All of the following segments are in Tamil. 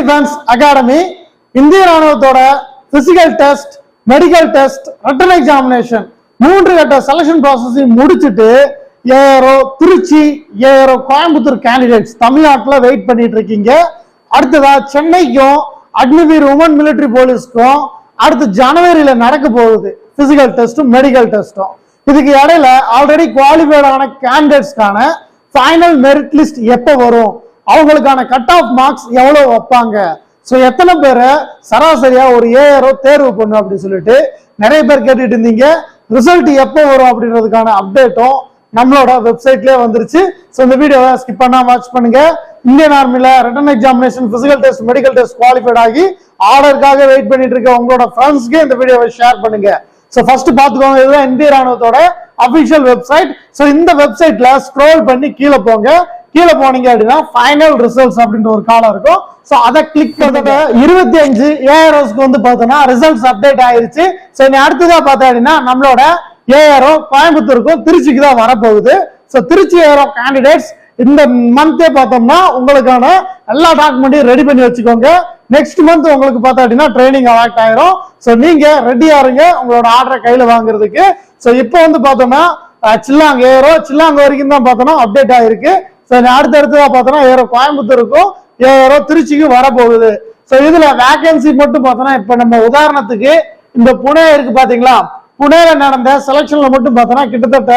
டிஃபென்ஸ் அகாடமி இந்திய ராணுவத்தோட physical test, medical test, written examination 3 கட்ட செலக்ஷன் ப்ராசஸையும் முடிச்சுட்டு ARO Trichy, ARO Coimbatore candidates தமிழ்நாட்டில் வெயிட் பண்ணிட்டு இருக்கீங்க. அடுத்ததா சென்னைக்கும் அக்னிவீர் உமன் மிலிட்டரி போலீஸ்க்கும் அடுத்து ஜனவரியில நடக்க போகுது பிசிக்கல் டெஸ்டும் மெடிக்கல் டெஸ்டும். இதுக்கு இடையில ஆல்ரெடி குவாலிஃபைடான கேண்டிடேட்ஸ்க்கான ஃபைனல் மெரிட் லிஸ்ட் எப்போ வரும், அவங்களுக்கான கட் ஆஃப் மார்க்ஸ் எவ்வளவு வைப்பாங்க, ஸோ எத்தனை பேரை சராசரியா ஒரு ஏஆர்ஓ தேர்வு பண்ணும் அப்படின்னு சொல்லிட்டு நிறைய பேர் கேட்டுட்டு இருந்தீங்க. ரிசல்ட் எப்போ வரும் அப்படின்றதுக்கான அப்டேட்டும் நம்மளோட வெப்சைட்லயே வந்துருச்சு. ஸோ இந்த வீடியோவை ஸ்கிப் பண்ணா வாட்ச் பண்ணுங்க. இந்தியன் ஆர்மில written examination, physical test, medical test qualified ஆகி ஆர்டருக்காக வெயிட் பண்ணிட்டு இருக்க உங்களோட ஃப்ரெண்ட்ஸ்க்கு இந்த வீடியோவை ஷேர் பண்ணுங்க. ஸோ ஃபர்ஸ்ட் பாத்துக்கோங்க, இதுதான் இந்திய ராணுவத்தோட அபிஷியல் வெப்சைட். ஸோ இந்த வெப்சைட்ல ஸ்க்ரோல் பண்ணி கீழே போங்க. கீழே போனீங்க அப்படின்னா ஃபைனல் ரிசல்ட்ஸ் அப்படின்ற ஒரு காலம் இருக்கும். ஸோ அதை கிளிக் பண்ணிட்டு 25 ஏஆர்ஓஸ்க்கு வந்து பார்த்தோம்னா ரிசல்ட்ஸ் அப்டேட் ஆயிருச்சு. ஸோ இனி அடுத்ததா பார்த்தோம் அப்படின்னா நம்மளோட ஏஆர்ஓ கோயம்புத்தூருக்கும் திருச்சிக்கு தான் வரப்போகுது. ஸோ திருச்சி ஏஆர்ஓ கேண்டிடேட்ஸ் இந்த மந்தே பார்த்தோம்னா உங்களுக்கான எல்லா டாக்குமெண்ட்டையும் ரெடி பண்ணி வச்சுக்கோங்க. நெக்ஸ்ட் மந்த் உங்களுக்கு பார்த்தா அப்படின்னா ட்ரைனிங் அலாட் ஆயிரும். ஸோ நீங்க ரெடியா இருங்க உங்களோட ஆர்டரை கையில வாங்குறதுக்கு. ஸோ இப்போ வந்து பார்த்தோம்னா சில்லாங் ஏஆர்ஓ சில்லாங் வரைக்கும் தான் பார்த்தோம்னா அப்டேட் ஆயிருக்கு. ஸோ அடுத்தடுத்ததா பார்த்தோம்னா ஏஆர்ஓ கோயம்புத்தூருக்கும் ஏஆர்ஓ திருச்சிக்கு வரப்போகுது. ஸோ இதுல வேகன்சி மட்டும் பார்த்தோம்னா இப்ப நம்ம உதாரணத்துக்கு இந்த புனே இருக்கு பாத்தீங்களா, புனேல நடந்த செலக்ஷன்ல மட்டும் பார்த்தோம்னா கிட்டத்தட்ட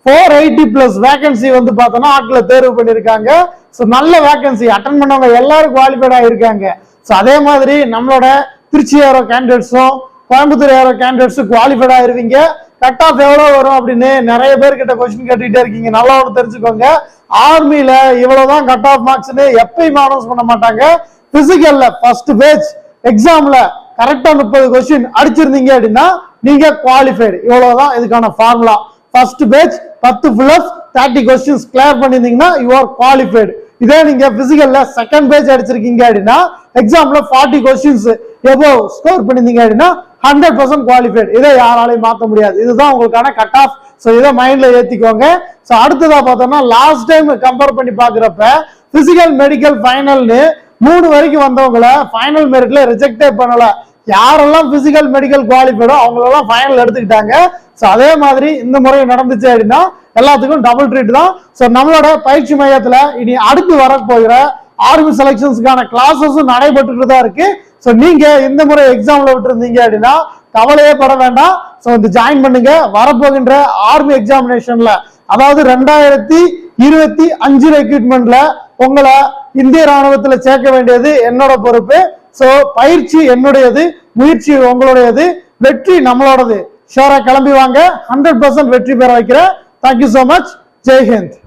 480+ வேகன்சி வந்து பார்த்தோம்னா ஆட்களை தேர்வு பண்ணிருக்காங்க. ஸோ நல்ல வேகன்சி அட்டன் பண்ணவங்க எல்லாரும் குவாலிஃபைட் ஆயிருக்காங்க. ஸோ அதே மாதிரி நம்மளோட திருச்சி ஏஆர்ஓ கேண்டிடேட்ஸும் கோயம்புத்தூர் ஏஆர்ஓ கேண்டிடேட்ஸும் குவாலிஃபைட் ஆயிருவீங்க. கட் ஆஃப் எவ்வளவு வரும் அப்படின்னு நிறைய பேர் கிட்ட கொஸ்டின் கேட்டுட்டே இருக்கீங்க. நல்லா ஒன்று தெரிஞ்சுக்கோங்க, ஆர்மில இவ்வளவுதான் கட் ஆஃப் மார்க்ஸ்னு எப்பயுமே அனௌன்ஸ் பண்ண மாட்டாங்க. பிசிக்கல்ல ஃபர்ஸ்ட் பேட்ச் எக்ஸாம்ல கரெக்டா 30 கொஸ்டின் அடிச்சிருந்தீங்க அப்படின்னா நீங்க குவாலிஃபைடு. இவ்வளவுதான் இதுக்கான formula. First batch 10 pullups 30 questions clear பண்ணிருந்தீங்கன்னா யூ ஆர் குவாலிஃபைடு. இதே நீங்க பிசிக்கல்ல செகண்ட் பேட்ச் அடிச்சிருக்கீங்க அப்படின்னா எக்ஸாம்ல 40 கொஸ்டின்ஸ் எபோவ் ஸ்கோர் பண்ணிருந்தீங்க அப்படின்னா 100% குவாலிஃபைடு. இதை யாராலையும் மாற்ற முடியாது. இதுதான் உங்களுக்கான கட் ஆஃப். ஸோ இதை மைண்ட்ல ஏத்திக்கோங்க. ஸோ அடுத்ததா பார்த்தோம்னா லாஸ்ட் டைம் கம்பேர் பண்ணி பாக்குறப்ப பிசிக்கல், மெடிக்கல், ஃபைனல்னு 3 வரைக்கும் வந்தவங்களை ஃபைனல் மெரிட்ல ரிஜெக்டே பண்ணல. யாரெல்லாம் பிசிக்கல், மெடிக்கல் குவாலிஃபைடோ அவங்களெல்லாம் ஃபைனல் எடுத்துக்கிட்டாங்க. ஸோ அதே மாதிரி இந்த முறை நடந்துச்சு அப்படின்னா எல்லாத்துக்கும் டபுள் ட்ரீட் தான். ஸோ நம்மளோட பயிற்சி மையத்துல இனி அடுத்து வரப்போகிற ஆர்மி செலக்ஷன்ஸ்க்கான கிளாஸஸும் நடைபெற்றுட்டு தான் இருக்கு. ஸோ நீங்க இந்த முறை எக்ஸாம்ல விட்டுருந்தீங்க அப்படின்னா கவலையே பட வேண்டாம். ஸோ வந்து ஜாயின் பண்ணுங்க. வரப்போகின்ற ஆர்மி எக்ஸாமினேஷன்ல, அதாவது 2025 ரெக்ரூட்மெண்ட்ல உங்களை இந்திய ராணுவத்துல சேர்க்க வேண்டியது என்னோட பொறுப்பு. ஸோ பயிற்சி என்னுடையது, முயற்சி உங்களுடையது, வெற்றி நம்மளோடது. ஷோரா கிளம்பி வாங்க, 100% வெற்றி பெற வைக்கிறேன். Thank you so much. ஜெய்ஹிந்த்.